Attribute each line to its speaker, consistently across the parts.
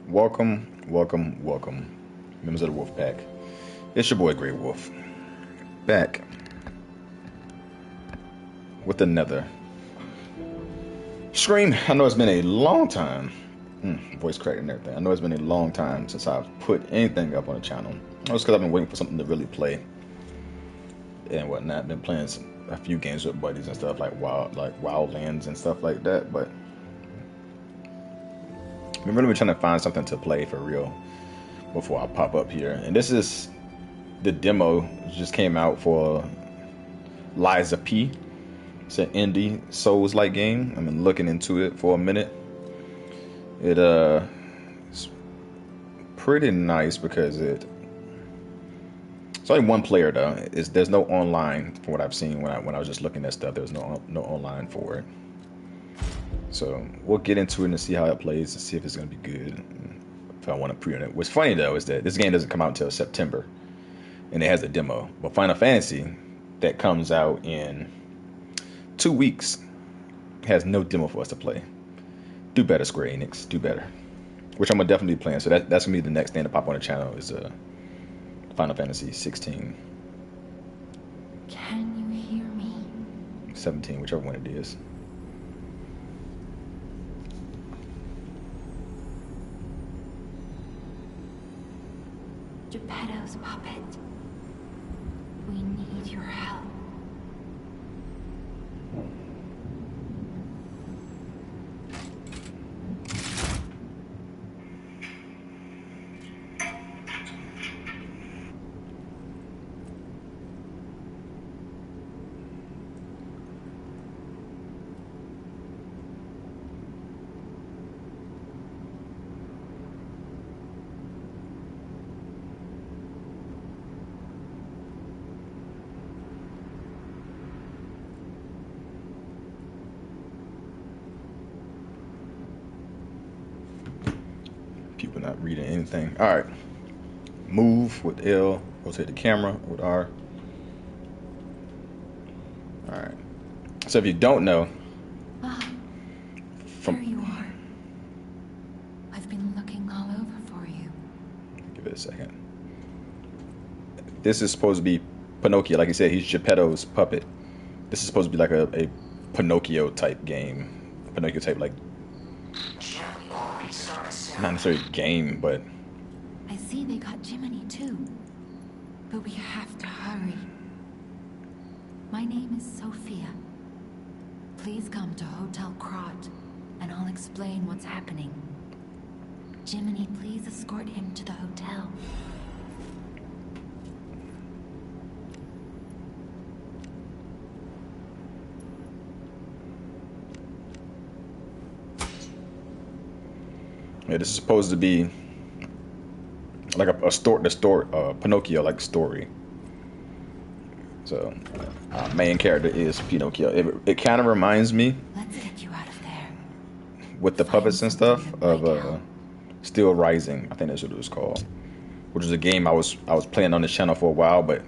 Speaker 1: Welcome, members of the Wolf Pack. It's your boy Greiwolph, back with another stream. I know it's been a long time, voice crack and everything. I know it's been a long time since I've put anything up on the channel. It's because I've been waiting for something to really play and whatnot. Been playing a few games with buddies and stuff like Wildlands and stuff like that, but I've really been trying to find something to play for real before I pop up here. And this is the demo just came out for Liza P. It's an indie Souls-like game. I've been looking into it for a minute. It's pretty nice because it's only one player though. There's no online from what I've seen when I was just looking at stuff. There was no online for it. So we'll get into it and see how it plays and see if it's gonna be good. If I want to pre-order it. What's funny though is that this game doesn't come out until September, and it has a demo. But Final Fantasy, that comes out in 2 weeks, has no demo for us to play. Do better, Square Enix. Do better. Which I'm gonna definitely be playing. So that's gonna be the next thing to pop on the channel is Final Fantasy 16.
Speaker 2: Can you hear me?
Speaker 1: 17, whichever one it is.
Speaker 2: Geppetto's puppet. We need your help.
Speaker 1: People not reading anything. All right. Move with L. Rotate the camera with R. All right. So if you don't know,
Speaker 2: There you are. I've been looking all over for you.
Speaker 1: Give it a second. This is supposed to be Pinocchio. Like I said, he's Geppetto's puppet. This is supposed to be like a Pinocchio type game. Pinocchio type, like, not necessarily game, but
Speaker 2: I see they got Jiminy too. But we have to hurry. My name is Sophia. Please come to Hotel Krot, and I'll explain what's happening. Jiminy, please escort him to the hotel.
Speaker 1: yeah, this is supposed to be like the Pinocchio like story. So, main character is Pinocchio. It kind of reminds me,
Speaker 2: Let's get you out of there.
Speaker 1: with the puppets and stuff, of Still Rising. I think that's what it was called, which was a game I was playing on this channel for a while, but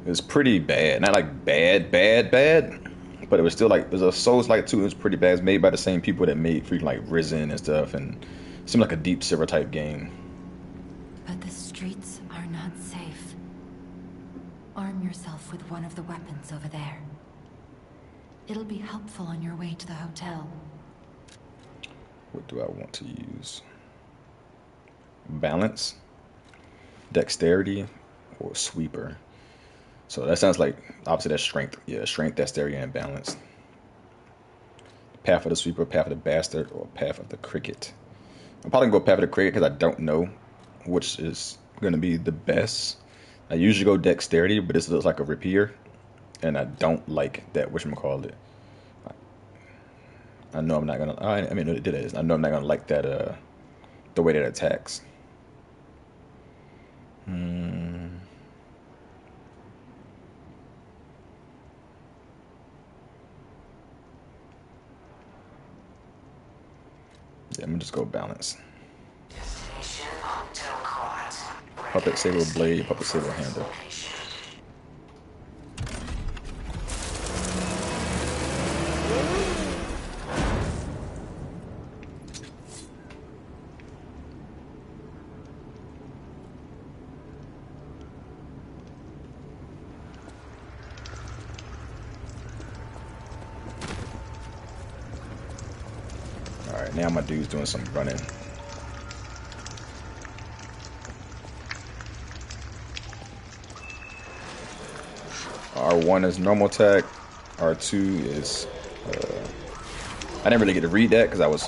Speaker 1: it was pretty bad. Not like bad, but it was still like, it was a Souls-like too. It was pretty bad. It's made by the same people that made freaking like Risen and stuff, and it seemed like a Deep Silver type game.
Speaker 2: But the streets are not safe. Arm yourself with one of the weapons over there. It'll be helpful on your way to the hotel.
Speaker 1: What do I want to use? Balance, dexterity, or sweeper. So that sounds like, obviously that's strength. Yeah, strength, dexterity, and balance. Path of the sweeper, path of the bastard, or path of the cricket. I'm probably gonna go path of the cricket because I don't know which is gonna be the best. I usually go dexterity, but this looks like a rapier, and I don't like that whatchamacallit. I know I'm not gonna. I mean, it is. I know I'm not gonna like that. The way that it attacks. Yeah, I'm gonna just go balance. Puppet saber blade, puppet saber handle. Alright, now my dude's doing some running. R1 is normal attack. R2 is... I didn't really get to read that because I was...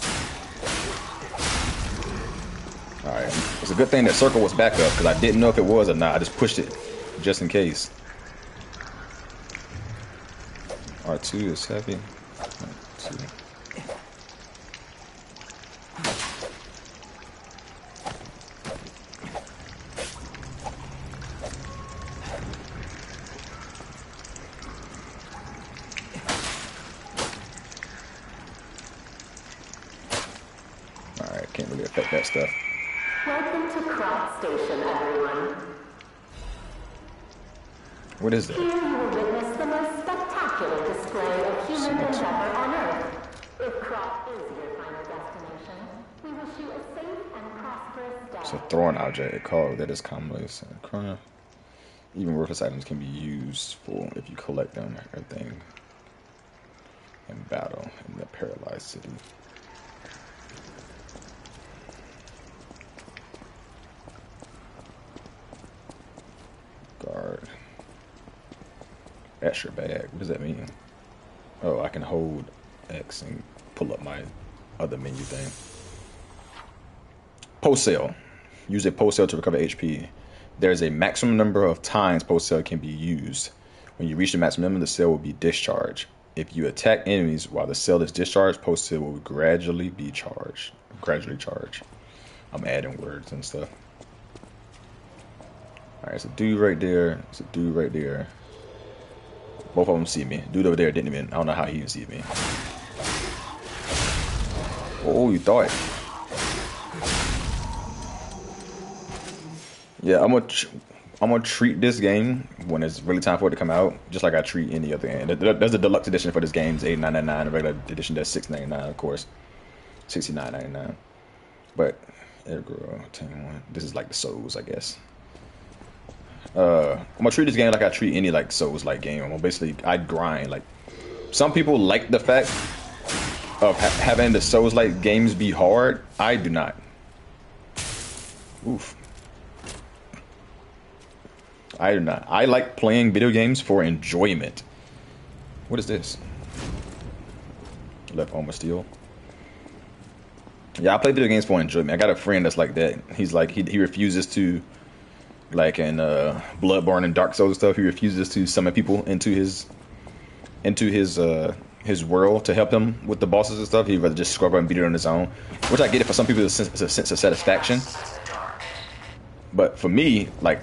Speaker 1: Alright. It's a good thing that circle was back up because I didn't know if it was or not. I just pushed it just in case. R2 is heavy. R2. Alright, can't really affect that stuff.
Speaker 3: Welcome to Crop Station, everyone.
Speaker 1: What is that?
Speaker 3: Here you will witness the most spectacular display of human endeavor on Earth. If Crop is your final destination, we wish you a safe and prosperous day.
Speaker 1: It's a throwing object. A call that is commonly a crime. Even worthless items can be useful if you collect them. Everything in battle in the paralyzed city. Guard. Extra bag. What does that mean? Oh, I can hold X and pull up my other menu thing. Post sale. Use a post sale to recover HP. There is a maximum number of times post sale can be used. When you reach the maximum, the sale will be discharged. If you attack enemies while the sale is discharged, post sale will gradually charge. I'm adding words and stuff. Alright, it's a dude right there. It's a dude right there. Both of them see me. Dude over there didn't even. I don't know how he even see me. Oh, you thought. Yeah, I'm gonna treat this game when it's really time for it to come out, just like I treat any other game. There's a deluxe edition for this game, it's $8.99. The regular edition that's $6.99, of course, $69.99. But this is like the Souls, I guess. I'm gonna treat this game like I treat any like Souls like game. I'm gonna basically I grind. Like some people like the fact of having the Souls like games be hard. I do not. Oof. I do not. I like playing video games for enjoyment. What is this? Left armor steel. Yeah, I play video games for enjoyment. I got a friend that's like that. He's like he refuses to. Like in Bloodborne and Dark Souls and stuff, he refuses to summon people into his world to help him with the bosses and stuff. He'd rather just scrub and beat it on his own. Which I get it for some people, it's a sense of satisfaction. But for me, like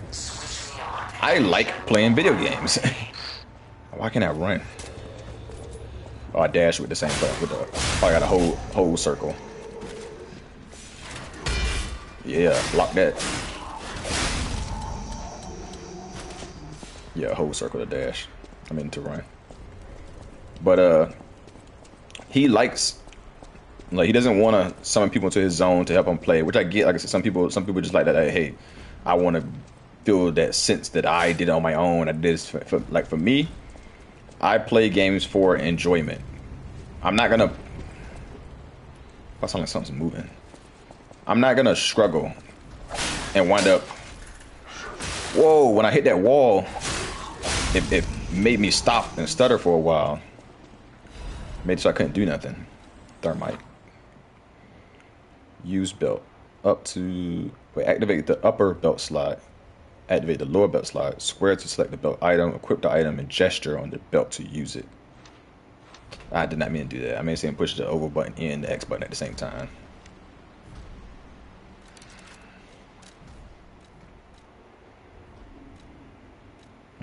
Speaker 1: I like playing video games. Why can't I run? Oh, I dash with the same button. Oh, I got a whole circle. Yeah, block that. Yeah, a whole circle to dash. I mean to run. But he likes, like, he doesn't want to summon people into his zone to help him play, which I get. Like I said, some people just like that. Like, hey, I want to feel that sense that I did it on my own. I did this for me. I play games for enjoyment. I'm not gonna. I sound like something's moving. I'm not gonna struggle and wind up. Whoa! When I hit that wall, it made me stop and stutter for a while. Made so I couldn't do nothing. Thermite. Use belt. Up to... Wait, activate the upper belt slot. Activate the lower belt slot. Square to select the belt item. Equip the item and gesture on the belt to use it. I did not mean to do that. I mean to push the over button and the X button at the same time.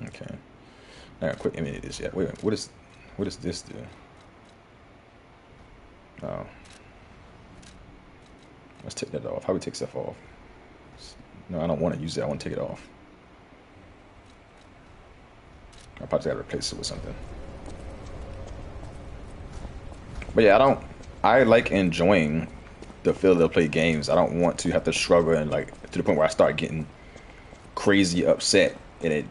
Speaker 1: Okay. Now, quick image this yet. Wait, what does this do? Oh. Let's take that off. How do we take stuff off? No, I don't want to use it. I want to take it off. I probably got to replace it with something. But yeah, I like enjoying the feel to play games. I don't want to have to struggle and like to the point where I start getting crazy upset and it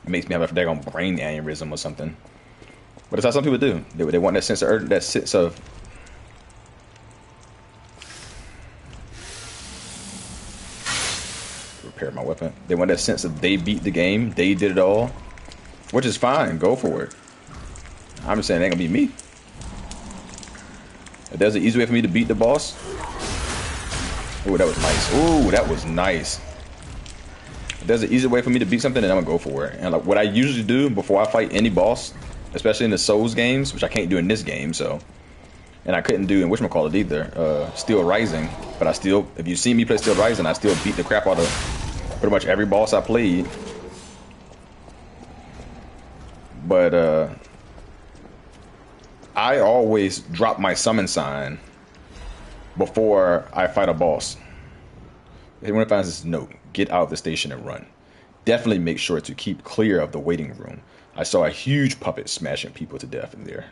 Speaker 1: makes me have a daggone brain aneurysm or something. But it's how some people do. They want that sense of repair my weapon. They want that sense of they beat the game, they did it all, which is fine. Go for it. I'm just saying it ain't gonna be me. If there's an easy way for me to beat the boss. Ooh, that was nice. Ooh, that was nice. If there's an easy way for me to beat something, then I'm gonna go for it. And like what I usually do before I fight any boss, especially in the Souls games, which I can't do in this game, so. And I couldn't do in whatchamacallit either, Steel Rising. But I still, if you see me play Steel Rising, I still beat the crap out of pretty much every boss I played. But I always drop my summon sign before I fight a boss. If anyone finds this note, get out of the station and run. Definitely make sure to keep clear of the waiting room. I saw a huge puppet smashing people to death in there.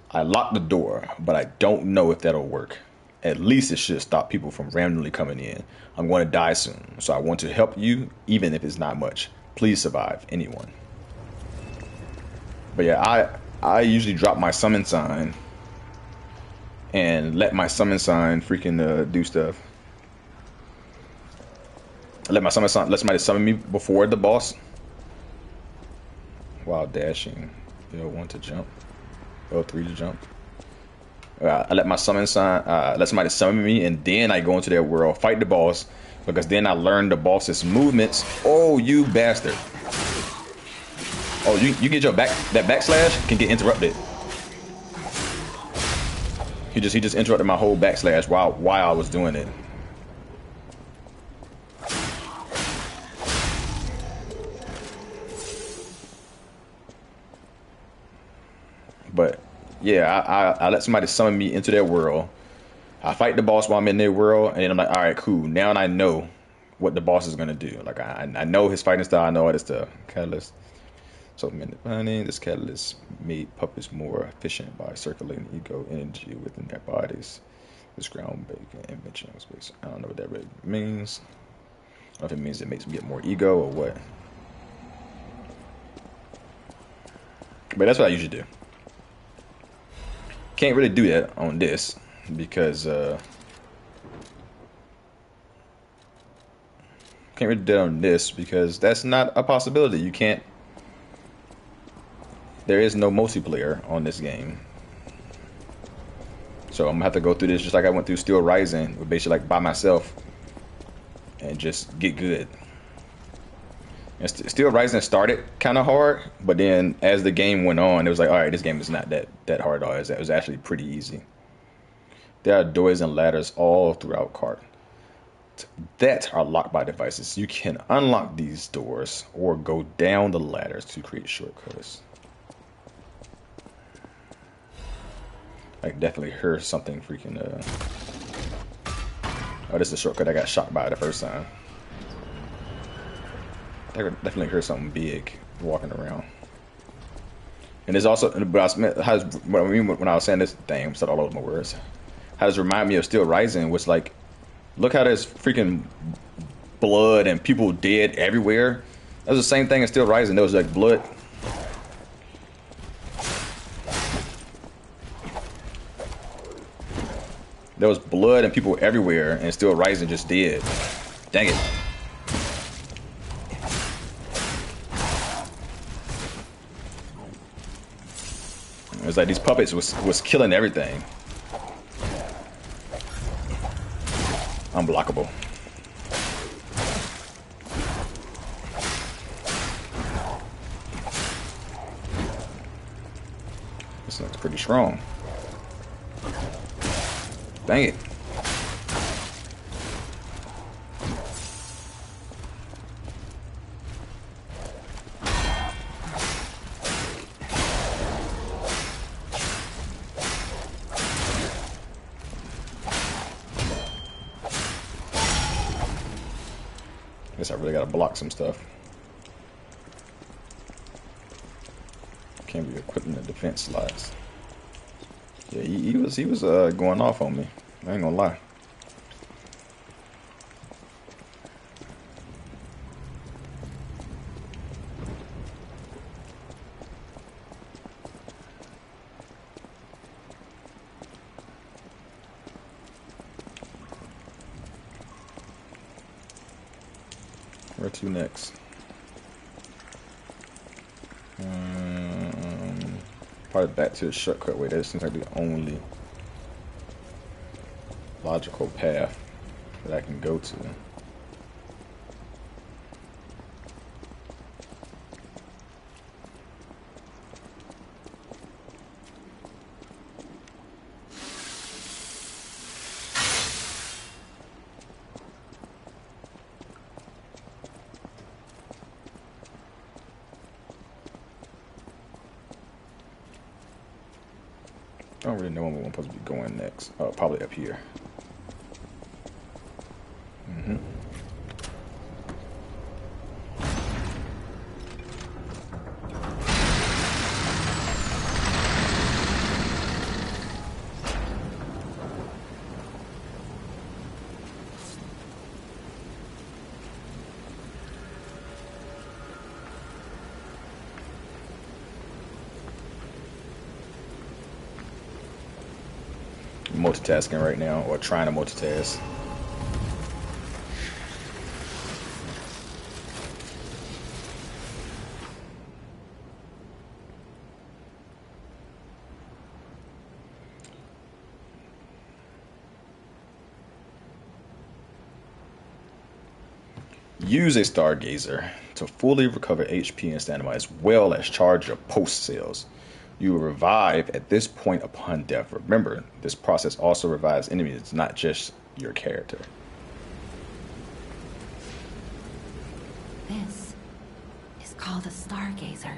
Speaker 1: I locked the door, but I don't know if that'll work. At least it should stop people from randomly coming in. I'm going to die soon, so I want to help you, even if it's not much. Please survive, anyone. But yeah, I usually drop my summon sign and let my summon sign freaking do stuff. I let my summon sign, let somebody summon me before the boss while dashing. L1 to jump, L3 to jump. I let my summon sign, let somebody summon me, and then I go into their world, fight the boss, because then I learn the boss's movements. Oh, you bastard! Oh, you get your that backslash can get interrupted. He just interrupted my whole backslash while I was doing it. But yeah, I let somebody summon me into their world. I fight the boss while I'm in their world, and then I'm like, all right, cool. Now I know what the boss is gonna do. Like I know his fighting style. I know all this stuff. Catalyst. So this catalyst made puppets more efficient by circulating ego energy within their bodies. This groundbreaking invention was based. I don't know what that really means. I don't know if it means it makes them get more ego or what. But that's what I usually do. Can't really do that on this because can't really do that on this because that's not a possibility. You can't. There is no multiplayer on this game. So I'm gonna have to go through this just like I went through Steel Rising, with basically like by myself and just get good. And Steel Rising started kind of hard, but then as the game went on, it was like, all right, this game is not that hard at all. It was actually pretty easy. There are doors and ladders all throughout Cart that are locked by devices. You can unlock these doors or go down the ladders to create shortcuts. I definitely heard something freaking. Oh, this is a shortcut I got shot by the first time. I definitely heard something big walking around. And there's also, but what I mean when I was saying this, dang, I'm still all over my words. How does it remind me of Steel Rising? Which like, look how there's freaking blood and people dead everywhere. That was the same thing as Steel Rising. There was like blood. There was blood and people everywhere, and Steel Rising just dead. Dang it. It was like these puppets was killing everything. Unblockable. This looks pretty strong. Dang it. Guess I really gotta block some stuff. Can't be equipping the defense slots. Yeah, he was going off on me. I ain't gonna lie. Where to next? Probably back to the shortcut way. That seems like the only logical path that I can go to. I don't really know where I'm supposed to be going next. Oh, probably up here. Multitasking right now, or trying to multitask. Use a stargazer to fully recover HP and stamina as well as charge your post cells. You will revive at this point upon death. Remember, this process also revives enemies, not just your character.
Speaker 2: This is called a stargazer.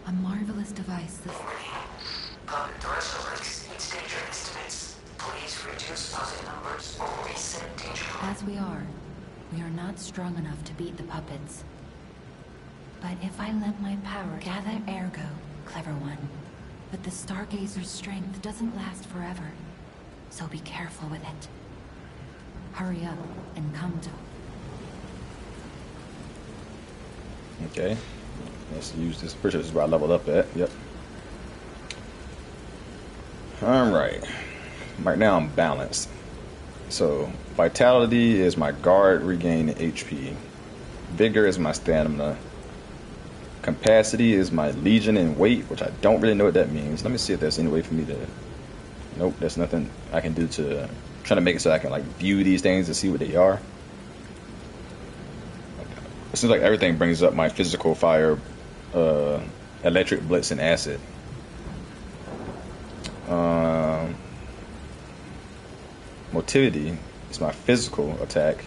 Speaker 2: A marvelous device that...
Speaker 4: Puppet threshold exceeds danger estimates. Please reduce puppet numbers or reset danger.
Speaker 2: As we are not strong enough to beat the puppets. But if I lend my power, gather ergo, clever one. But the stargazer's strength doesn't last forever. So be careful with it. Hurry up and come to...
Speaker 1: Okay. Let's use this. Pretty sure this is where I leveled up at. Yep. Alright. Right now I'm balanced. So, vitality is my guard regaining HP. Vigor is my stamina. Capacity is my legion and weight, which I don't really know what that means. Let me see if there's any way for me to... Nope, there's nothing I can do to... trying to make it so I can like view these things and see what they are. It seems like everything brings up my physical, fire, electric, blitz, and acid. Motility is my physical attack.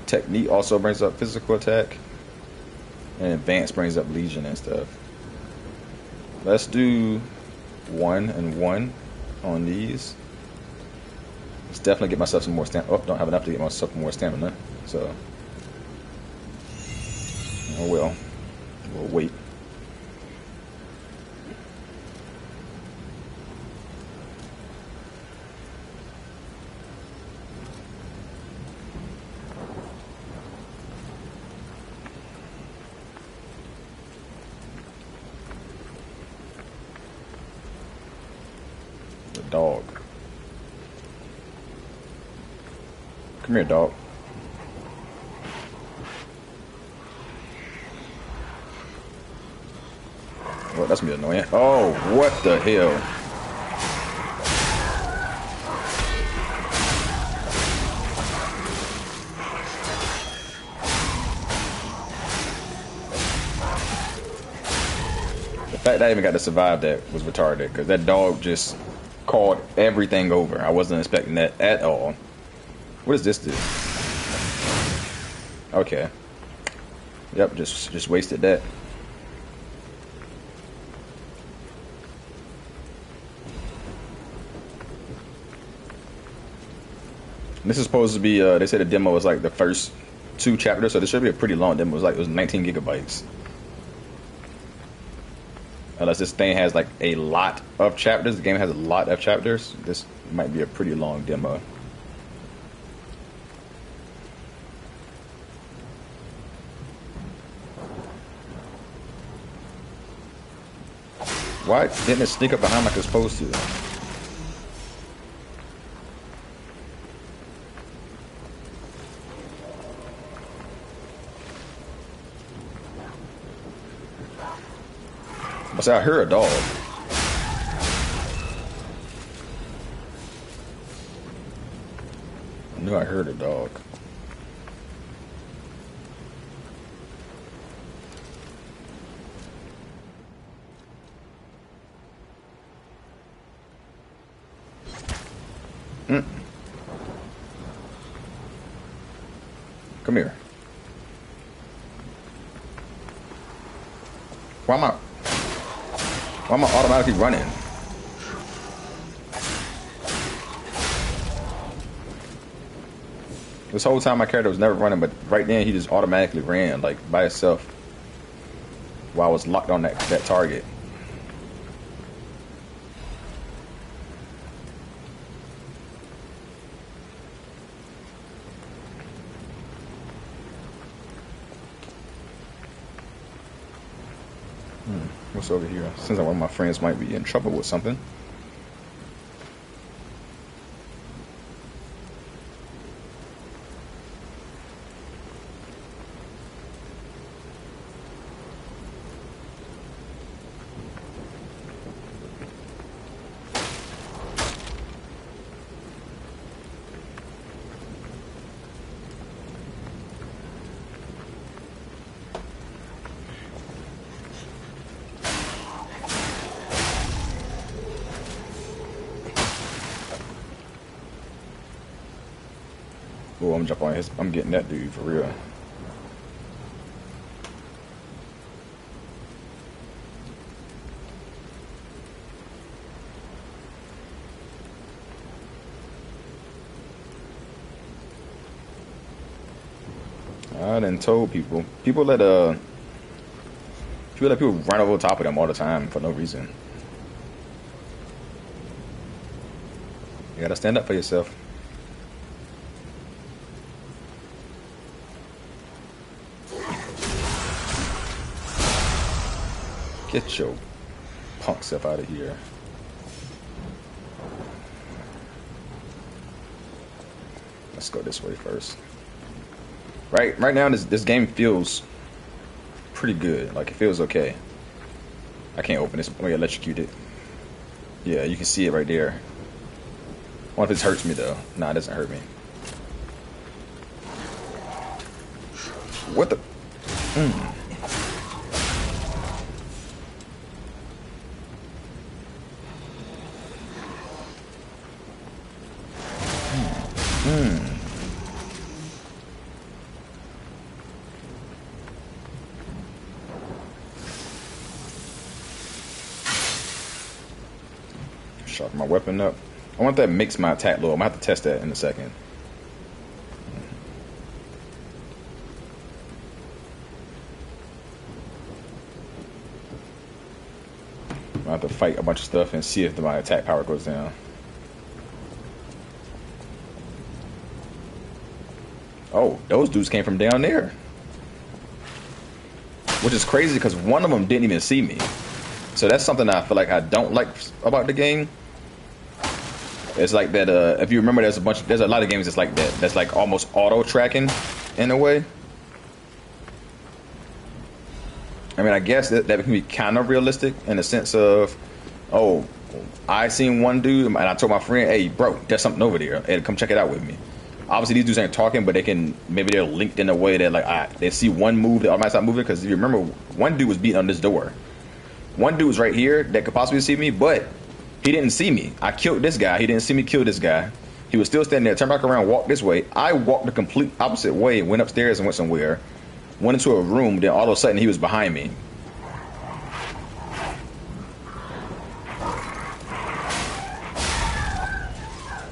Speaker 1: Technique also brings up physical attack. And advance brings up legion and stuff. Let's do 1 and 1 on these. Let's definitely get myself some more stamina. Oh, don't have enough to get myself more stamina. So, oh well. We'll wait. The dog. Come here, dog. Oh, that's me annoying. Oh, what the hell? The fact that I even got to survive that was retarded, because that dog just called everything over. I wasn't expecting that at all. What does this do? Okay. Yep, just wasted that. This is supposed to be, they said the demo was like the first 2 chapters, so this should be a pretty long demo. It was 19 gigabytes. Unless this thing has like a lot of chapters. The game has a lot of chapters. This might be a pretty long demo. Why didn't it sneak up behind like it's supposed to? said I heard a dog. I knew I heard a dog. Come here. Why am I automatically running? This whole time my character was never running, but right then he just automatically ran, like, by himself while I was locked on that target. What's over here? Seems like one of my friends might be in trouble with something. Oh, I'm jumping on his. I'm getting that dude for real. I done told people. People let people run over the top of them all the time for no reason. You gotta stand up for yourself. Get your punk self out of here. Let's go this way first. Right now this game feels pretty good. Like, it feels okay. I can't open this. I'm gonna electrocute it. Yeah, you can see it right there. I wonder if this hurts me though. Nah, it doesn't hurt me. What the? Sharpen my weapon up. I want that makes my attack low. I'm gonna have to test that in a second. I'm gonna have to fight a bunch of stuff and see if my attack power goes down. Oh, those dudes came from down there. Which is crazy because one of them didn't even see me. So that's something I feel like I don't like about the game. It's like that. If you remember, there's a lot of games that's like that. That's like almost auto tracking, in a way. I mean, I guess that can be kind of realistic in the sense of, oh, I seen one dude and I told my friend, hey, bro, there's something over there, and come check it out with me. Obviously, these dudes ain't talking, but maybe they're linked in a way that like they see one move, they automatically stop moving. Because if you remember, one dude was beating on this door. One dude was right here that could possibly see me, but he didn't see me. I killed this guy. He didn't see me kill this guy. He was still standing there. Turned back around, walked this way. I walked the complete opposite way, went upstairs and went somewhere. Went into a room. Then all of a sudden, he was behind me.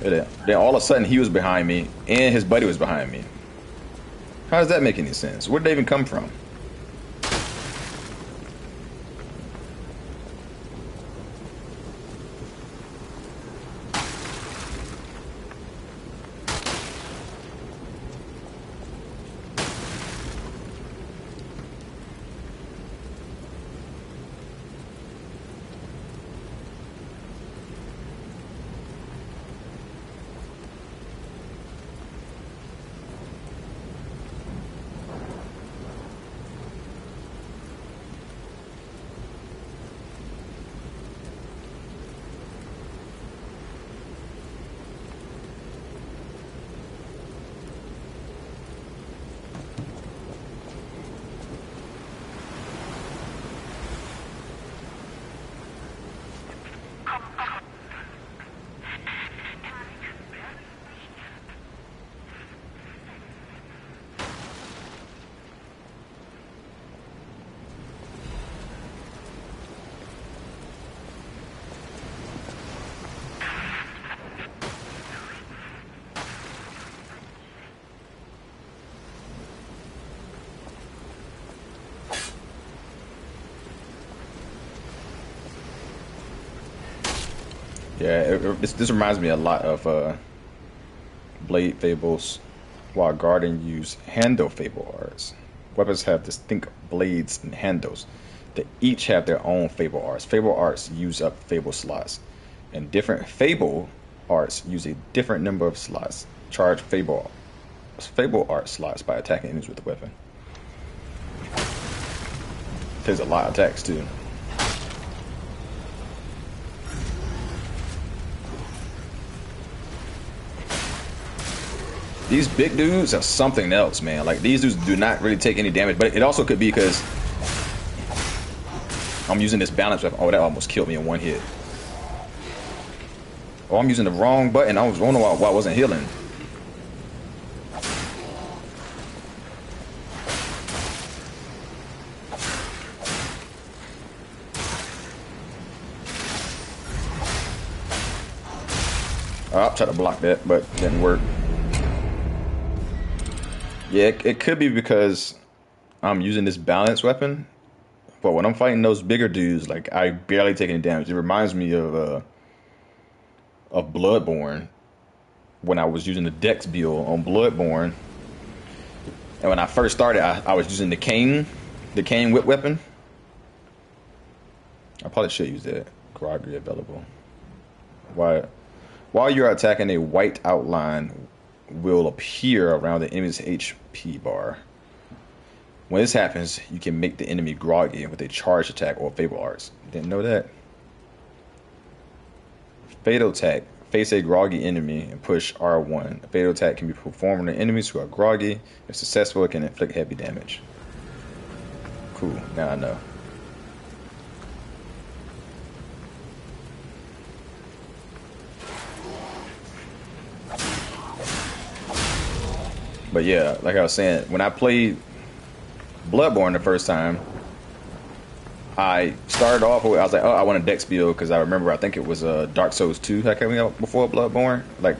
Speaker 1: Then all of a sudden, he was behind me, and his buddy was behind me. How does that make any sense? Where did they even come from? Yeah, this reminds me a lot of Blade Fables, while Guardian use handle Fable arts. Weapons have distinct blades and handles. They each have their own Fable arts. Fable arts use up Fable slots, and different Fable arts use a different number of slots. Charge Fable art slots by attacking enemies with the weapon. There's a lot of attacks too. These big dudes are something else, man. Like, these dudes do not really take any damage, but it also could be because I'm using this balance weapon. Oh, that almost killed me in one hit. Oh, I'm using the wrong button. I was wondering why I wasn't healing. I tried to block that, but it didn't work. Yeah, it could be because I'm using this balance weapon, but when I'm fighting those bigger dudes, like, I barely take any damage. It reminds me of Bloodborne, when I was using the Dex build on Bloodborne, and when I first started, I was using the cane whip weapon. I probably should use that. Groggy available. While you're attacking, a white outline will appear around the enemy's HP bar. When this happens, you can make the enemy groggy with a charge attack or Fable arts. Didn't know that. Fatal attack. Face a groggy enemy and push R1. A fatal attack can be performed on enemies who are groggy. If successful, it can inflict heavy damage. Cool, now I know. But yeah, like I was saying, when I played Bloodborne the first time, I started off with, I was like, oh, I want a Dex build, because I remember, I think it was Dark Souls 2 that came out before Bloodborne. Like,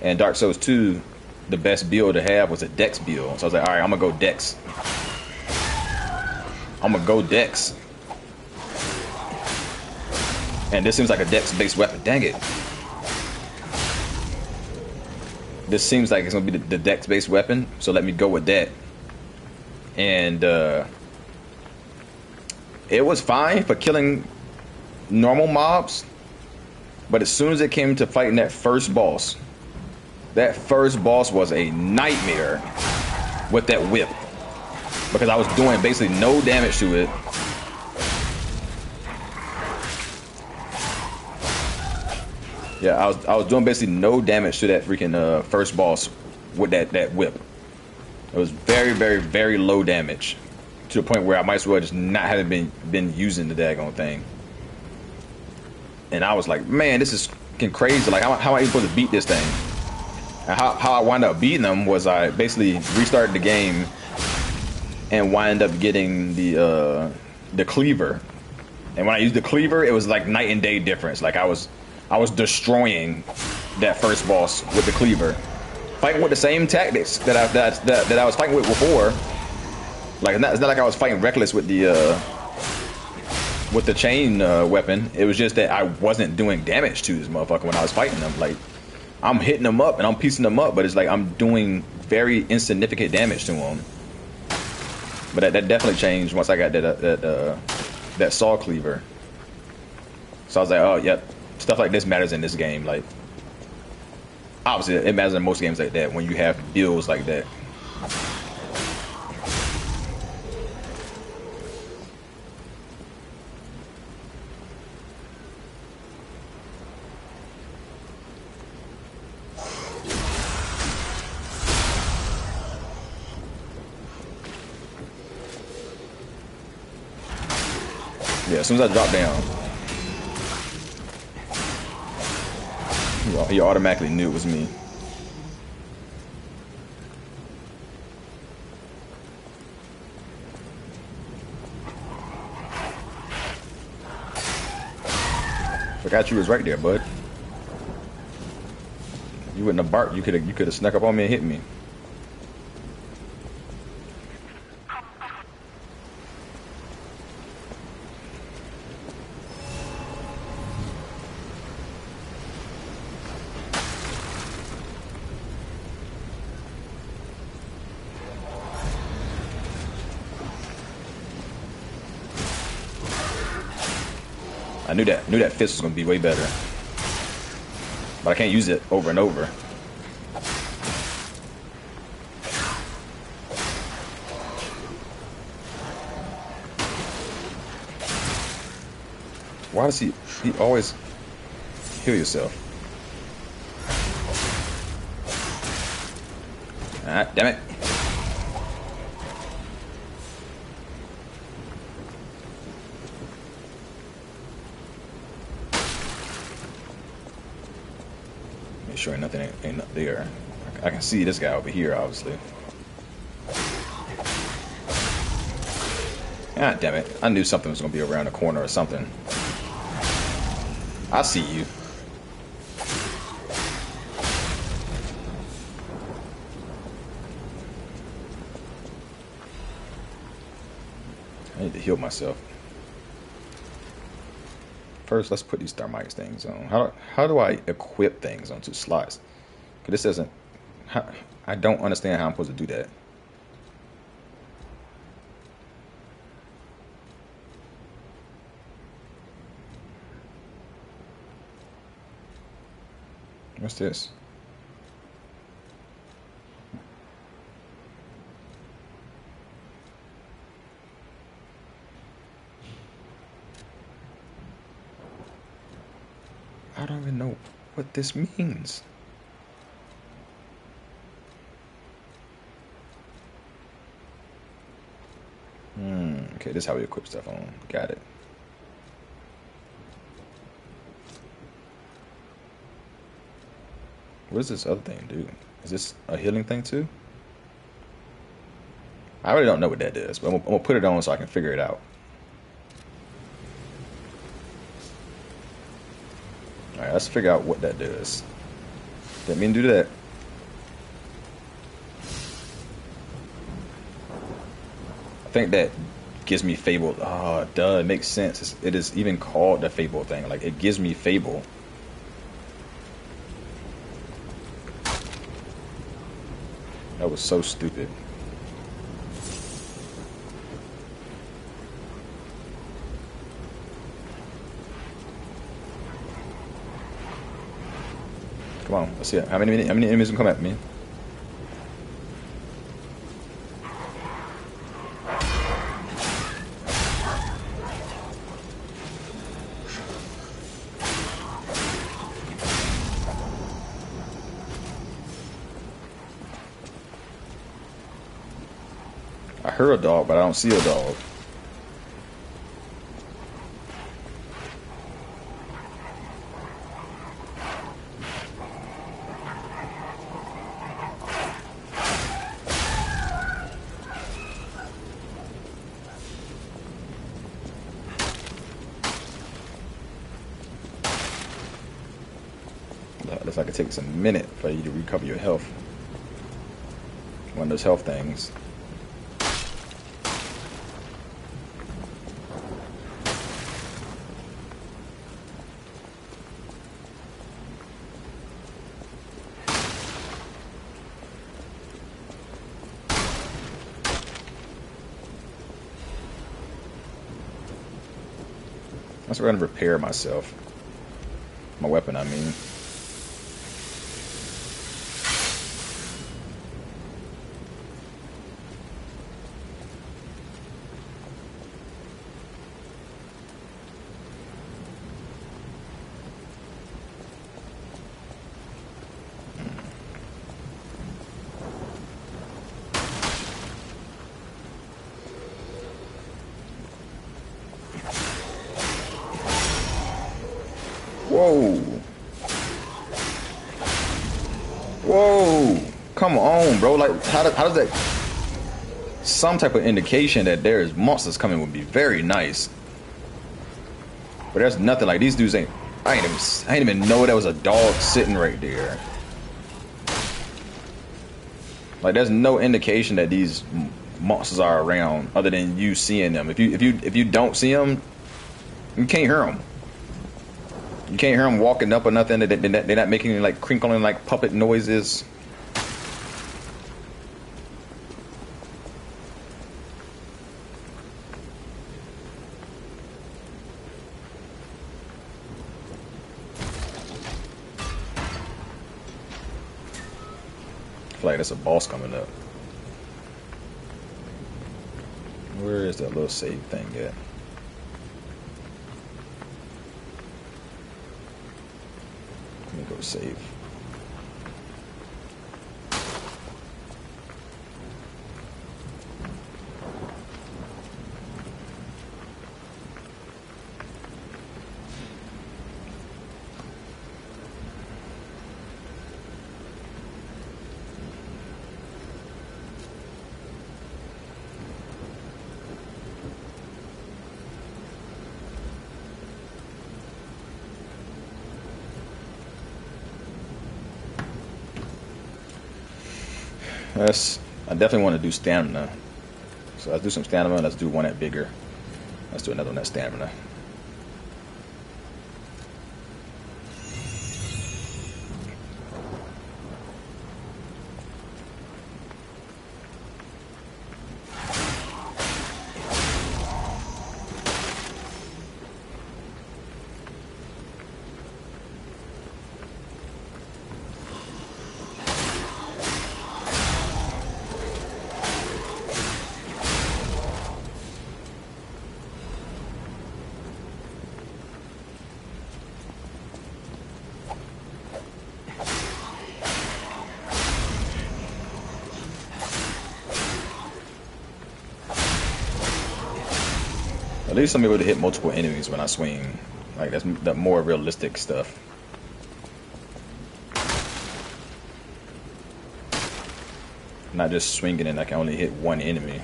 Speaker 1: and Dark Souls 2, the best build to have was a Dex build. So I was like, all right, I'm gonna go Dex. And this seems like a Dex-based weapon. Dang it. This seems like it's gonna be the Dex-based weapon, so let me go with that. And it was fine for killing normal mobs, but as soon as it came to fighting that first boss was a nightmare with that whip, because I was doing basically no damage to it. Yeah, I was doing basically no damage to that freaking first boss with that whip. It was very, very, very low damage, to the point where I might as well just not have been using the daggone thing. And I was like, man, this is fucking crazy. Like, how am I even supposed to beat this thing? And how I wound up beating them was I basically restarted the game and wind up getting the cleaver. And when I used the cleaver, it was like night and day difference. Like, I was destroying that first boss with the cleaver, fighting with the same tactics that I was fighting with before. Like, it's not like I was fighting reckless with the chain weapon. It was just that I wasn't doing damage to this motherfucker when I was fighting them. Like, I'm hitting them up and I'm piecing them up, but it's like I'm doing very insignificant damage to them. But that definitely changed once I got that saw cleaver. So I was like, oh, yep, stuff like this matters in this game. Like, obviously, it matters in most games like that when you have builds like that. Yeah, as soon as I drop down, he automatically knew it was me. Forgot you was right there, bud. You wouldn't have barked. You could have snuck up on me and hit me. knew that fist was gonna be way better, but I can't use it over and over. Why does he always heal yourself? Ah, damn it. Make sure nothing ain't up there. I can see this guy over here, obviously. Ah, damn it. I knew something was going to be around the corner or something. I see you. I need to heal myself. First, let's put these thermite things on. How do I equip things onto slots? Because this doesn't... I don't understand how I'm supposed to do that. What's this? I don't even know what this means. Okay, this is how we equip stuff on. Got it. What does this other thing do? Is this a healing thing too? I really don't know what that does, but I'm gonna put it on so I can figure it out. Alright, let's figure out what that does. Didn't mean to do that. I think that gives me Fable. Oh, duh, it makes sense. It is even called the Fable thing. Like, it gives me Fable. That was so stupid. Come on, let's see it. How many enemies can come at me? I heard a dog, but I don't see a dog. Looks like it takes a minute for you to recover your health. One of those health things. I'm going to repair myself. My weapon, I mean. Whoa. Whoa. Come on, bro. Like, how does that... Some type of indication that there is monsters coming would be very nice. But there's nothing. Like, these dudes ain't... I ain't even know there was a dog sitting right there. Like, there's no indication that these monsters are around other than you seeing them. If you don't see them, you can't hear them. You can't hear them walking up or nothing. They're not making any, like, crinkling, like, puppet noises. feel like there's a boss coming up. Where is that little save thing at? Let me go save. I definitely want to do stamina. So let's do some stamina. Let's do one at bigger. Let's do another one at stamina. At least I'm able to hit multiple enemies when I swing. Like, that's the more realistic stuff. Not just swinging and I can only hit one enemy.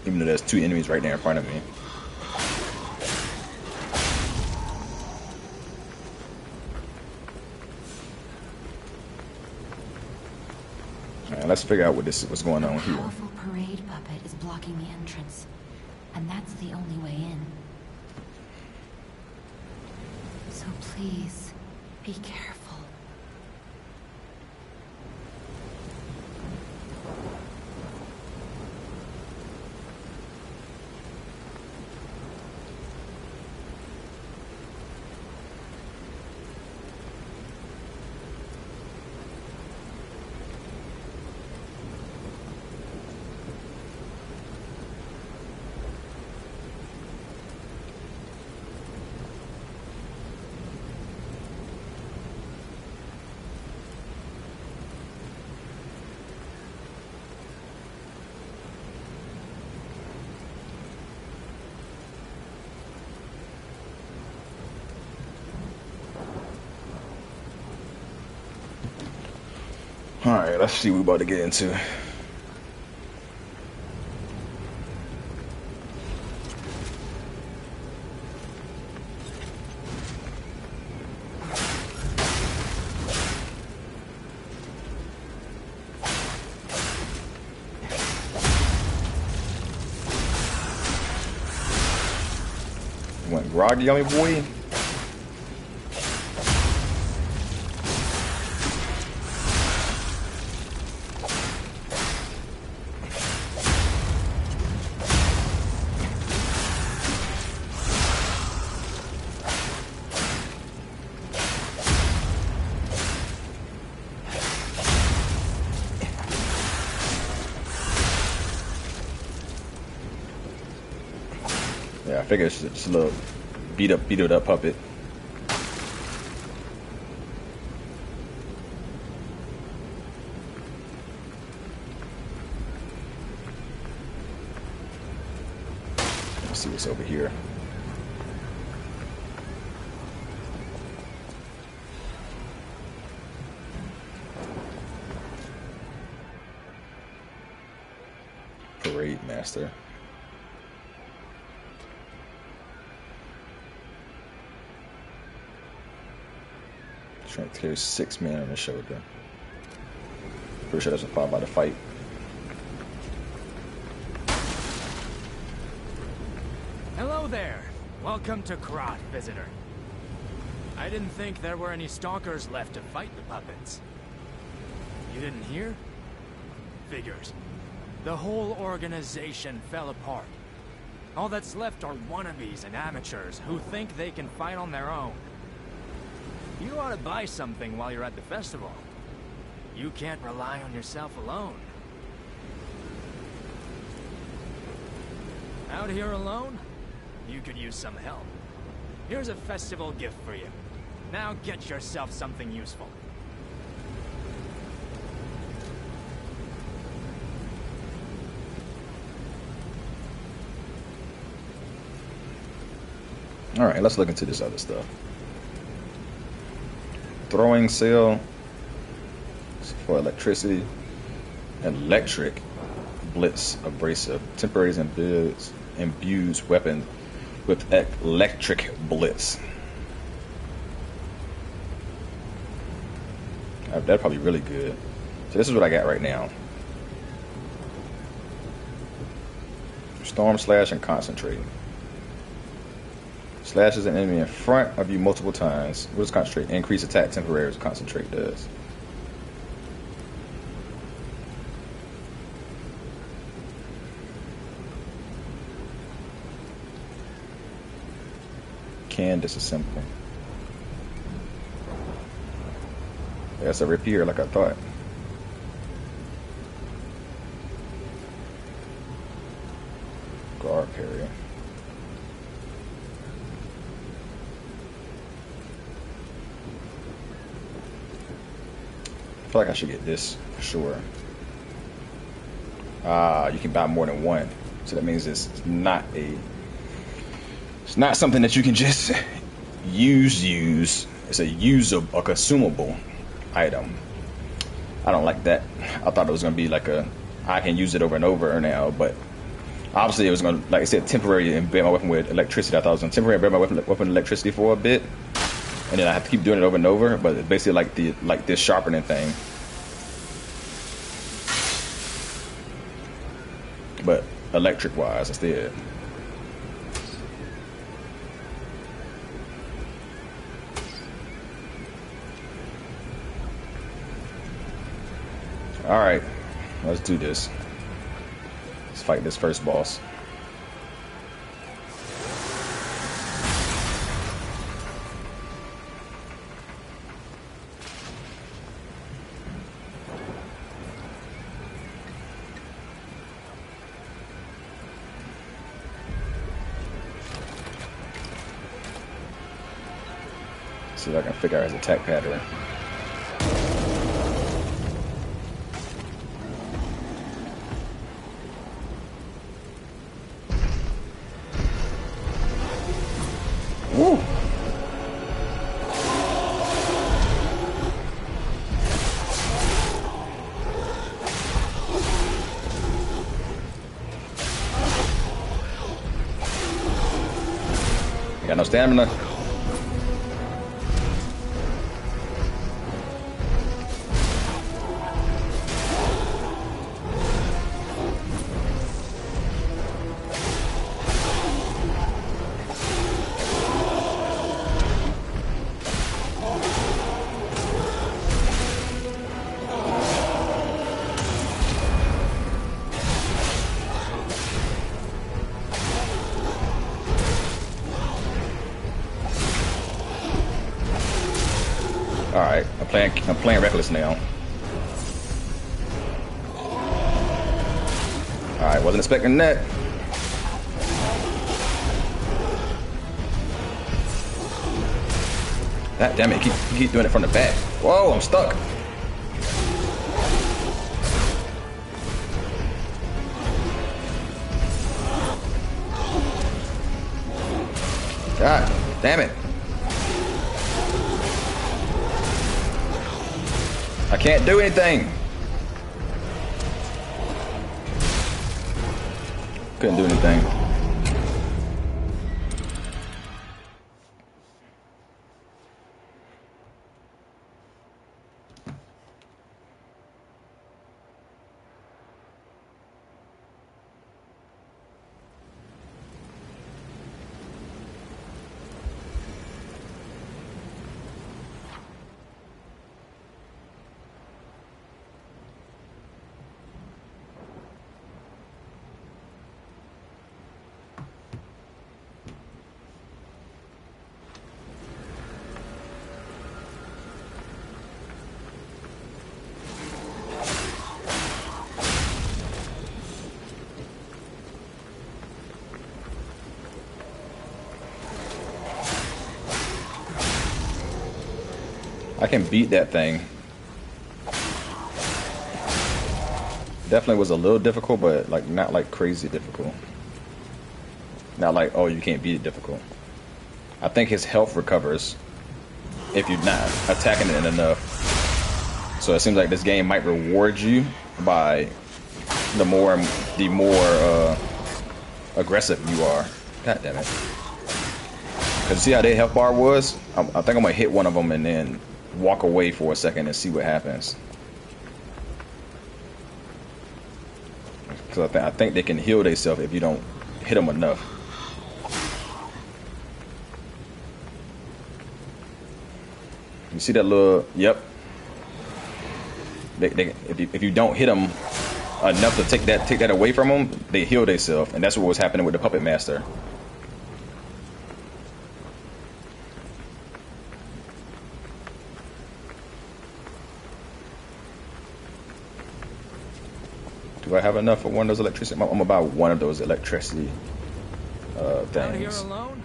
Speaker 1: Even though there's two enemies right there in front of me. Alright, let's figure out what's going on here.
Speaker 2: A powerful parade puppet is blocking the entrance. And that's the only way in. So please, be careful.
Speaker 1: Alright, let's see what we're about to get into. Went groggy on me, boy. Yeah, I figure it's just a little beat it up puppet. Let's see what's over here. Parade master. Strength carries 6 men on the shoulder. Pretty sure that's implied by the fight.
Speaker 5: Hello there. Welcome to Krot, visitor. I didn't think there were any stalkers left to fight the puppets. You didn't hear? Figures. The whole organization fell apart. All that's left are wannabes and amateurs who think they can fight on their own. You ought to buy something while you're at the festival. You can't rely on yourself alone. Out here alone? You could use some help. Here's a festival gift for you. Now get yourself something useful.
Speaker 1: Alright, let's look into this other stuff. Throwing cell for electricity. Electric blitz abrasive. Temporary imbues weapon with electric blitz. That'd probably be really good. So this is what I got right now. Storm slash and concentrate. Slashes an enemy in front of you multiple times. What does concentrate? Increase attack temporary as concentrate does. Can disassemble. That's a repair like I thought. Guard carrier. I feel like I should get this for sure. You can buy more than one. So that means it's not something that you can just use. It's a consumable item. I don't like that. I thought it was gonna be like I can use it over and over now, but obviously it was gonna, like I said, temporary embed my weapon with electricity. I thought it was gonna temporary embed my weapon with electricity for a bit, and then I have to keep doing it over and over. But it's basically like this sharpening thing. But electric wise instead. Alright, let's do this. Let's fight this first boss. See if I can figure out his attack pattern. Woo! I got no stamina. Alright, I'm playing reckless now. Alright, wasn't expecting that. God damn it, keep doing it from the back. Whoa, I'm stuck. God damn it. I can't do anything. Couldn't do anything. I can beat that thing. Definitely was a little difficult, but like not like crazy difficult. Not like, oh, you can't beat it difficult. I think his health recovers if you're not attacking it enough. So it seems like this game might reward you by the more aggressive you are. God damn it. Cause see how their health bar was? I think I'm gonna hit one of them and then walk away for a second and see what happens. Cause I think they can heal themselves if you don't hit them enough. You see that little? Yep. If you don't hit them enough to take that away from them, they heal themselves, and that's what was happening with the puppet master. Do I have enough for one of those electricity? I'm about one of those electricity things.
Speaker 5: Out here alone?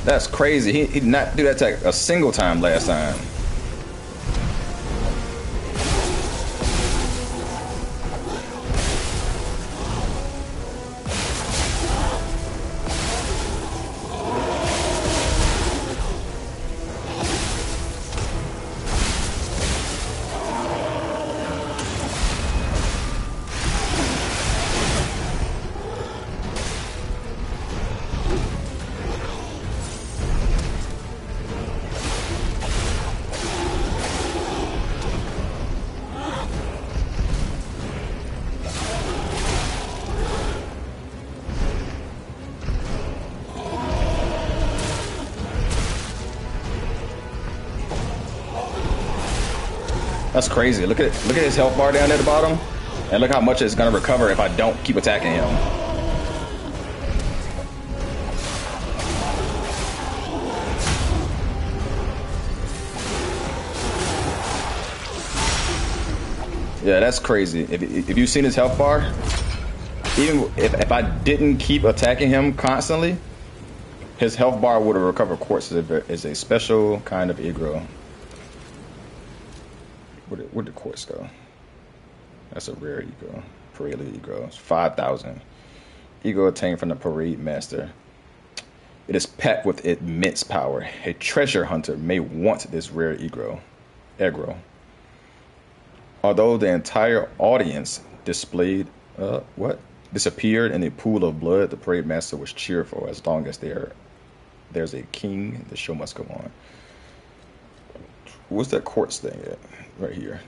Speaker 1: That's crazy. He did not do that attack a single time last time. That's crazy. Look at his health bar down at the bottom, and look how much it's gonna recover if I don't keep attacking him. Yeah, that's crazy. If you've seen his health bar, even if I didn't keep attacking him constantly, his health bar would have recovered quartz as a special kind of aggro. Where'd the quartz go? That's a rare ego. Parade ego. It's 5,000. Ego attained from the parade master. It is packed with immense power. A treasure hunter may want this rare ego. Although the entire audience disappeared in a pool of blood, the parade master was cheerful. As long as there's a king, the show must go on. What's that quartz thing at? Right here.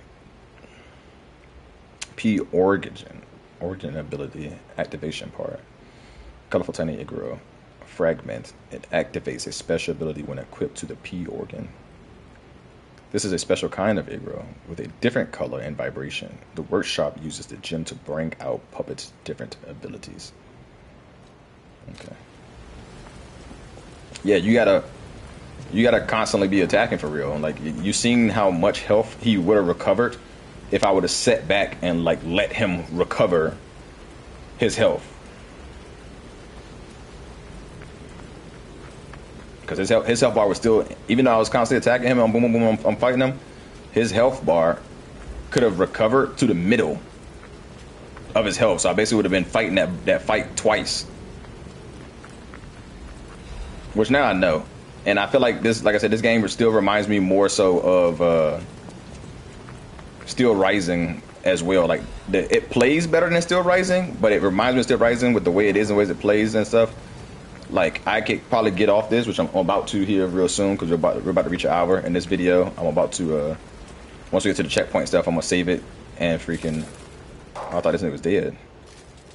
Speaker 1: P origin ability activation part. Colorful tiny aggro fragment. It activates a special ability when equipped to the P organ. This is a special kind of aggro with a different color and vibration. The workshop uses the gem to bring out puppets' different abilities. Okay. Yeah, you gotta constantly be attacking for real. Like, you seen how much health he would have recovered if I would have sat back and like let him recover his health. Because his health bar was still, even though I was constantly attacking him and boom, boom, boom, I'm fighting him, his health bar could have recovered to the middle of his health. So I basically would have been fighting that fight twice. Which now I know. And I feel like this, like I said, this game still reminds me more so of Steel Rising as well. Like, it plays better than Steel Rising, but it reminds me of Steel Rising with the way it is and the ways it plays and stuff. Like, I could probably get off this, which I'm about to here real soon, because we're about to reach an hour in this video. I'm about to, once we get to the checkpoint stuff, I'm going to save it and freaking I thought this nigga was dead.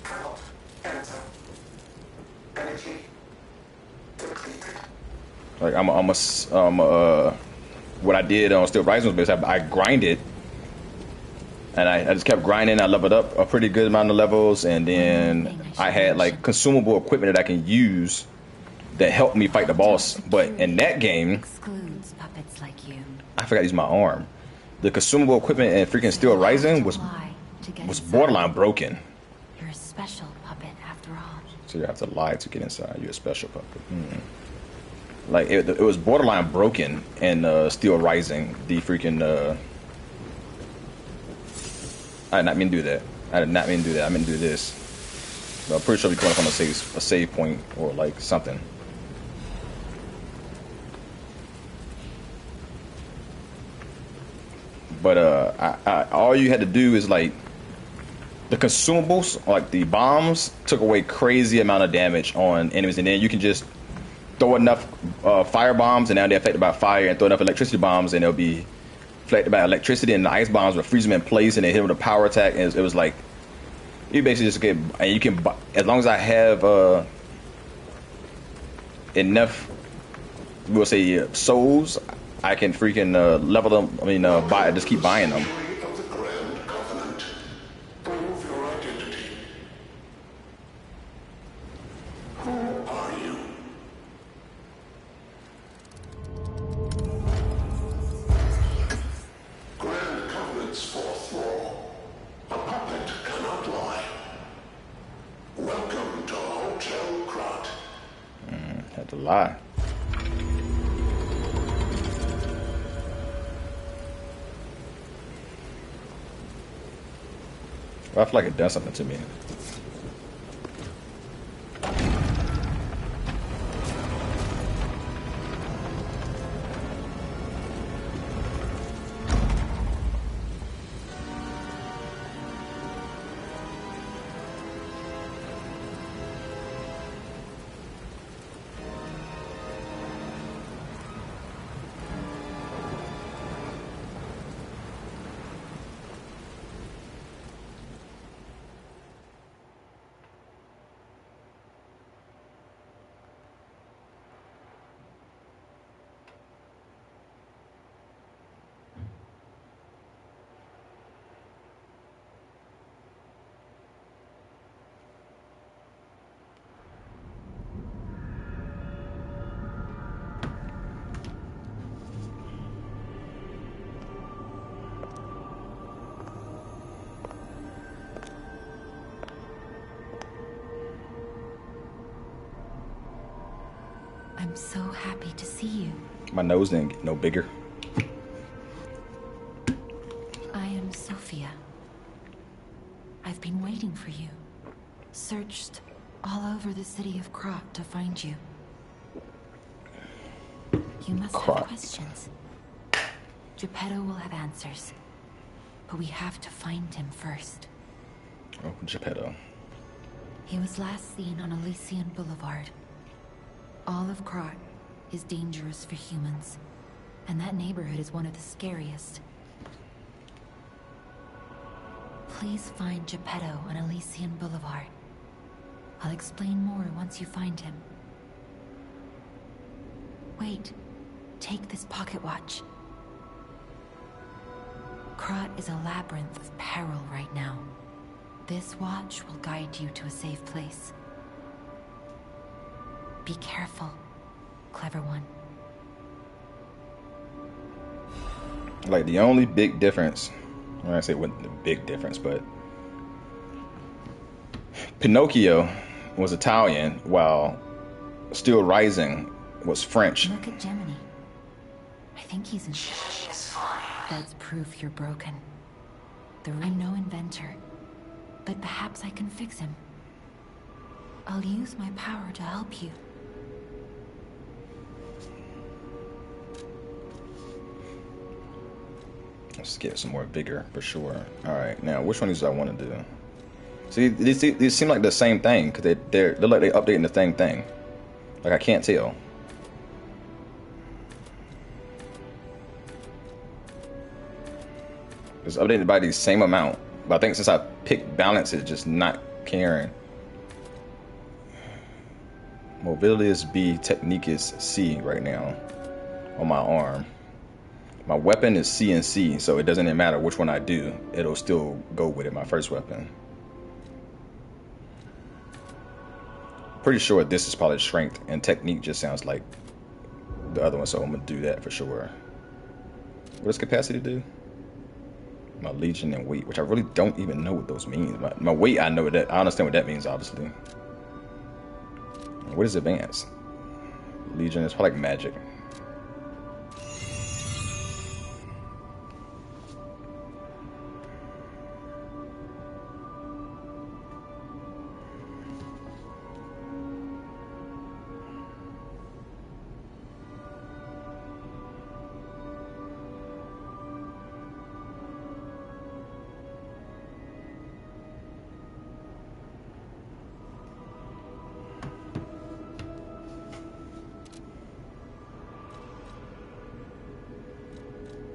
Speaker 4: Cannot enter. Energy depleted.
Speaker 1: Like what I did on Steel Rising was basically I grinded, and I just kept grinding. I leveled up a pretty good amount of levels, and then I had like consumable equipment that I can use that helped me fight the boss. But in that game,
Speaker 2: Excludes puppets like you.
Speaker 1: I forgot to use my arm. The consumable equipment in freaking Steel Rising was borderline broken.
Speaker 2: You're a special puppet after all.
Speaker 1: So you have to lie to get inside. You're a special puppet. Like it was borderline broken in Steel Rising. The freaking I did not mean to do that. I did not mean to do that. I meant to do this. But I'm pretty sure we're going up on a save point or like something. But all you had to do is like the consumables, like the bombs, took away crazy amount of damage on enemies, and then you can just throw enough fire bombs, and now they're affected by fire, and throw enough electricity bombs, and they'll be affected by electricity, and the ice bombs will freeze them in place, and they hit them with a power attack, and it was like you basically just get, and you can, as long as I have enough, we'll say souls, I can freaking level them. I mean, just keep buying them.
Speaker 6: Of the Grand Covenant. Prove your identity. Who are you? Grand Covenant's fourth law. A puppet cannot lie. Welcome to Hotel Krat.
Speaker 1: Had to lie. I feel like it does something to me.
Speaker 2: I'm so happy to see you.
Speaker 1: My nose didn't get no bigger.
Speaker 2: I am Sophia. I've been waiting for you. Searched all over the city of Krat to find you. You must
Speaker 1: Krat.
Speaker 2: have questions. Geppetto will have answers. But we have to find him first.
Speaker 1: Oh, Geppetto.
Speaker 2: He was last seen on Elysian Boulevard. All of Krat is dangerous for humans, and that neighborhood is one of the scariest. Please find Geppetto on Elysian Boulevard. I'll explain more once you find him. Wait, take this pocket watch. Krat is a labyrinth of peril right now. This watch will guide you to a safe place. Be careful, clever one.
Speaker 1: Like the only big difference, when I say what the big difference, but Pinocchio was Italian while Still Rising was French.
Speaker 2: Look at Gemini. I think he's in
Speaker 4: She is fine.
Speaker 2: That's proof you're broken. I'm no inventor, but perhaps I can fix him. I'll use my power to help you.
Speaker 1: Let's get some more vigor for sure. All right, now which one of these do I want to do? See, these seem like the same thing because they're like they're updating the same thing. Like I can't tell. It's updated by the same amount, But I think since I picked balance, it's just not caring. Mobility is B, technique is C right now on my arm. My weapon is C and C, so it doesn't even matter which one I do. It'll still go with it, my first weapon. Pretty sure this is probably strength, and technique just sounds like the other one, so I'm going to do that for sure. What does capacity do? My legion and weight, which I really don't even know what those mean. My weight, I know that. I understand what that means, obviously. What is advance? Legion is probably like magic.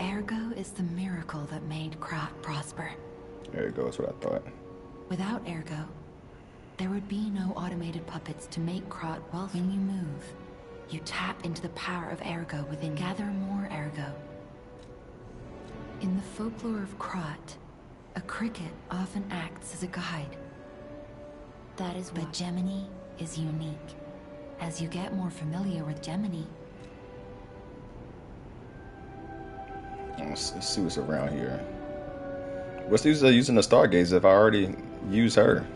Speaker 2: Ergo is the miracle that made Krat prosper.
Speaker 1: There you go, that's what I thought.
Speaker 2: Without Ergo, there would be no automated puppets to make Krat wealthy. When you move, you tap into the power of Ergo within. Gather more Ergo. In the folklore of Krat, a cricket often acts as a guide. That is why Gemini is unique. As you get more familiar with Gemini,
Speaker 1: Let's see what's around here. What's the use of using the Stargazer if I already use her?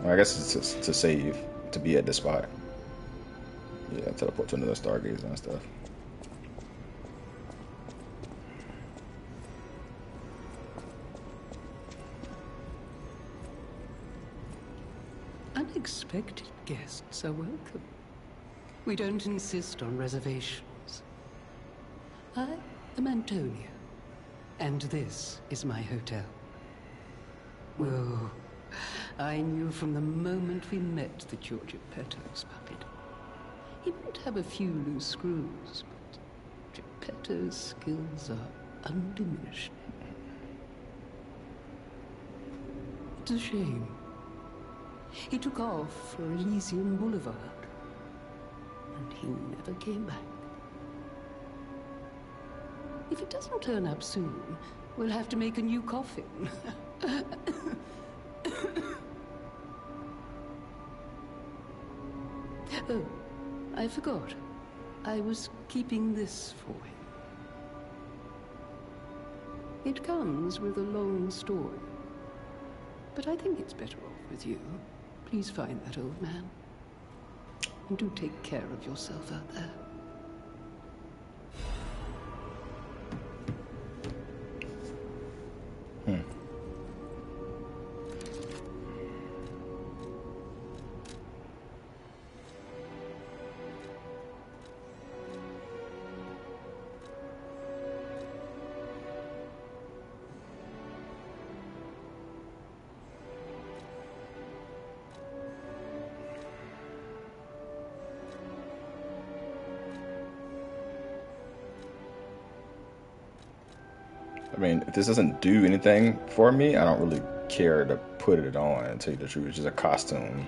Speaker 1: Well, I guess it's to save, to be at this spot. Yeah, teleport to another Stargazer and stuff.
Speaker 7: Unexpected guests are welcome. We don't insist on reservations. I am Antonia, and this is my hotel. Oh, I knew from the moment we met that you're Geppetto's puppet. He might have a few loose screws, but Geppetto's skills are undiminished. It's a shame. He took off for Elysian Boulevard, and he never came back. If it doesn't turn up soon, we'll have to make a new coffin. Oh, I forgot. I was keeping this for him. It comes with a long story, but I think it's better off with you. Please find that old man, and do take care of yourself out there.
Speaker 1: I mean, if this doesn't do anything for me, I don't really care to put it on, to tell you the truth. It's just a costume.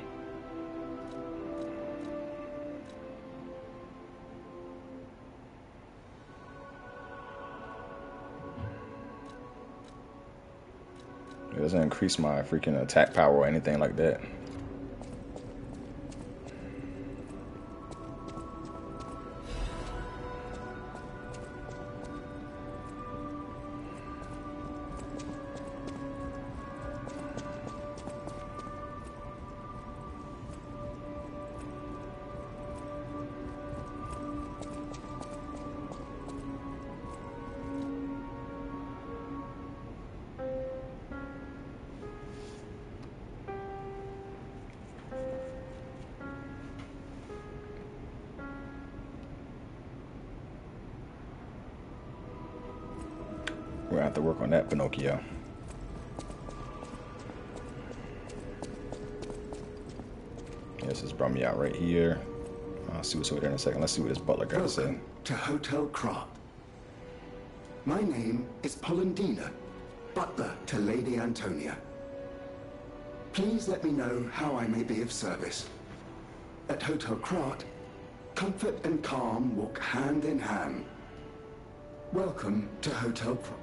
Speaker 1: It doesn't increase my freaking attack power or anything like that. We're gonna have to work on that, Pinocchio. This has brought me out right here. I'll see what's over there in a second. Let's see what this butler got to say.
Speaker 6: Welcome to Hotel Krat. My name is Polendina.
Speaker 8: butler to Lady Antonia. Please let me know how I may be of service. At Hotel Krat, comfort and calm walk hand in hand. Welcome to Hotel Krat.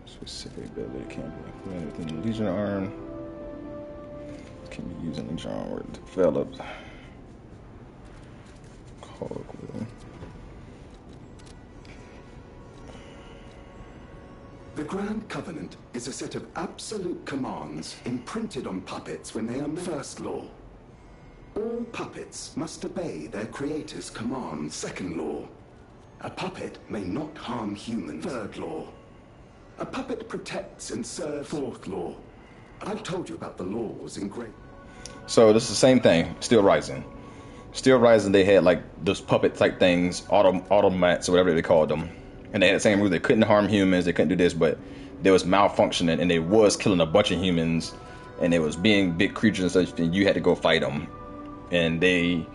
Speaker 1: Specific ability can be implemented within the Legion arm. Can be used in the genre developed. Cogwheel.
Speaker 8: The Grand Covenant is a set of absolute commands imprinted on puppets when they are first law. All puppets must obey their creator's command. Second law. A puppet may not harm humans. Third law. A puppet protects and serves. Fourth law. I've told you about the laws in great.
Speaker 1: So this is the same thing. Steel Rising. Steel Rising, they had like those puppet type things, automats or whatever they called them, and they had the same rule. They couldn't harm humans. They couldn't do this, but there was malfunctioning, and they was killing a bunch of humans, and they was being big creatures and such. And you had to go fight them. And the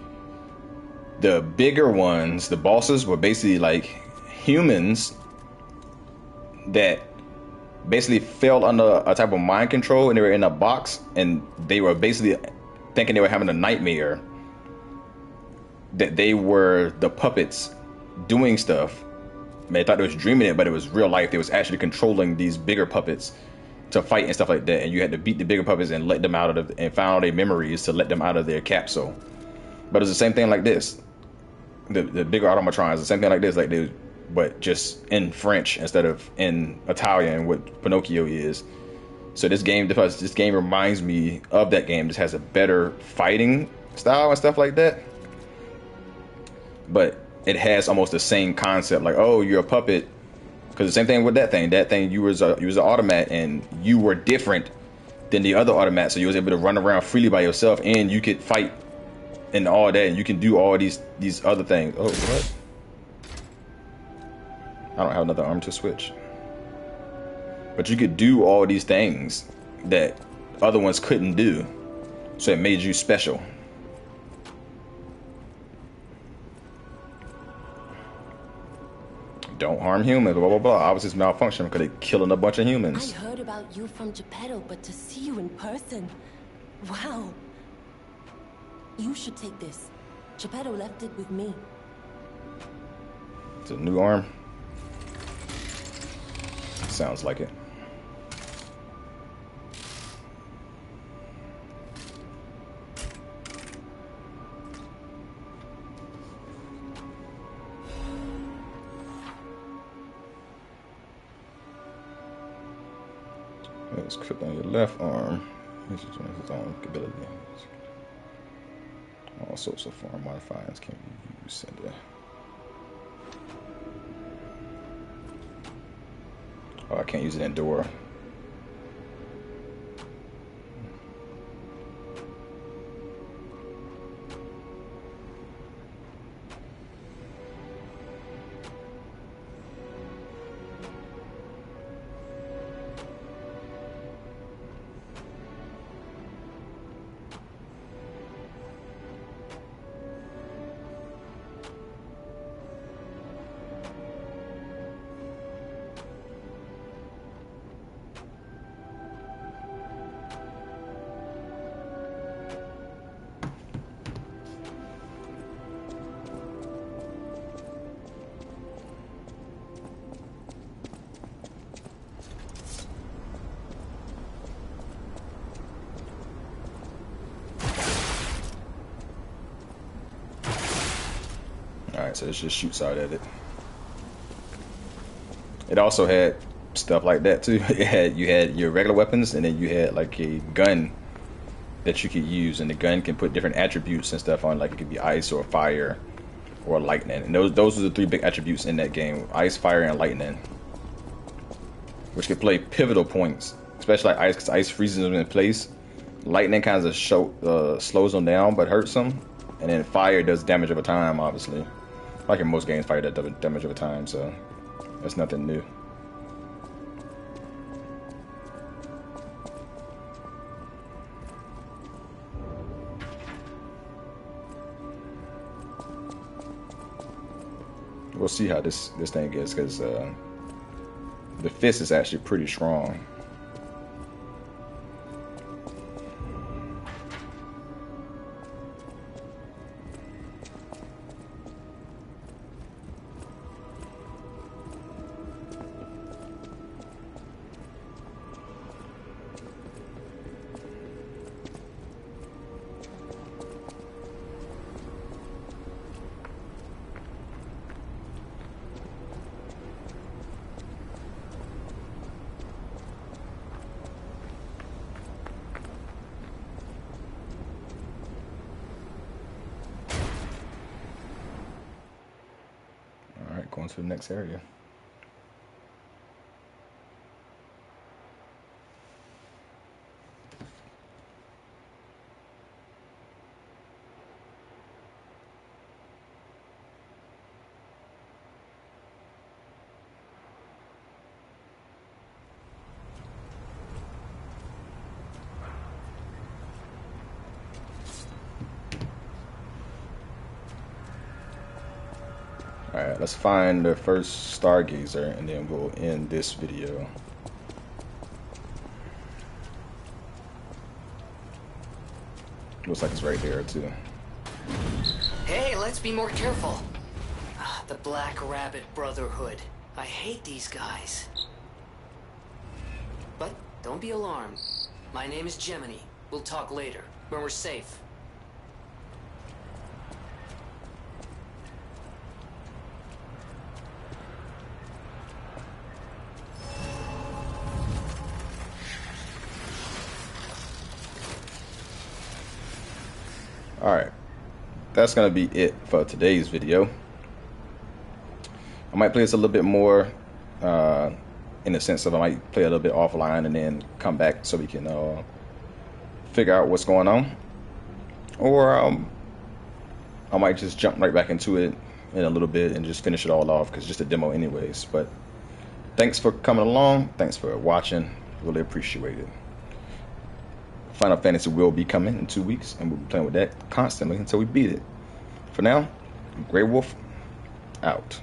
Speaker 1: bigger ones, the bosses, were basically like humans that basically fell under a type of mind control, and they were in a box, and they were basically thinking they were having a nightmare, that they were the puppets doing stuff. They thought they was dreaming it, but it was real life. They was actually controlling these bigger puppets to fight and stuff like that, and you had to beat the bigger puppets and let them out of and find all their memories to let them out of their capsule. But it's the same thing like this. The bigger automatrons, the same thing like this, like they, but just in French instead of in Italian, what Pinocchio is. So this game reminds me of that game. Just has a better fighting style and stuff like that. But it has almost the same concept, like, oh, you're a puppet. Because the same thing with that thing. That thing, you was an automat, and you were different than the other automats. So you was able to run around freely by yourself, and you could fight and all that, and you can do all these other things. Oh, what? I don't have another arm to switch. But you could do all these things that other ones couldn't do. So it made you special. Don't harm humans, blah, blah, blah. Obviously it's malfunction because they're killing a bunch of humans.
Speaker 9: I heard about you from Geppetto, but to see you in person... Wow. You should take this. Geppetto left it with me.
Speaker 1: It's a new arm. Sounds like it. Let's click on your left arm. This is his own ability. All sorts of form modifiers can be used. Oh, I can't use it in door. Alright, so this just shoots out at it. It also had stuff like that too. You had your regular weapons, and then you had like a gun that you could use, and the gun can put different attributes and stuff on, like it could be ice or fire or lightning. And those are the three big attributes in that game: ice, fire, and lightning, which could play pivotal points, especially like ice, because ice freezes them in place. Lightning kind of slows them down but hurts them, and then fire does damage over time, obviously. Like in most games, fire does damage over time, so that's nothing new. we'll see how this thing is, because the fist is actually pretty strong. Going to the next area. Alright, let's find the first stargazer and then we'll end this video. Looks like it's right there too.
Speaker 4: Hey, let's be more careful. The Black Rabbit Brotherhood. I hate these guys. But don't be alarmed. My name is Gemini. We'll talk later, when we're safe.
Speaker 1: Alright, that's going to be it for today's video. I might play this a little bit more in the sense of I might play a little bit offline and then come back so we can figure out what's going on. Or I might just jump right back into it in a little bit and just finish it all off, because it's just a demo anyways. But thanks for coming along. Thanks for watching. Really appreciate it. Final Fantasy will be coming in 2 weeks, and we'll be playing with that constantly until we beat it. For now, Greiwolph out.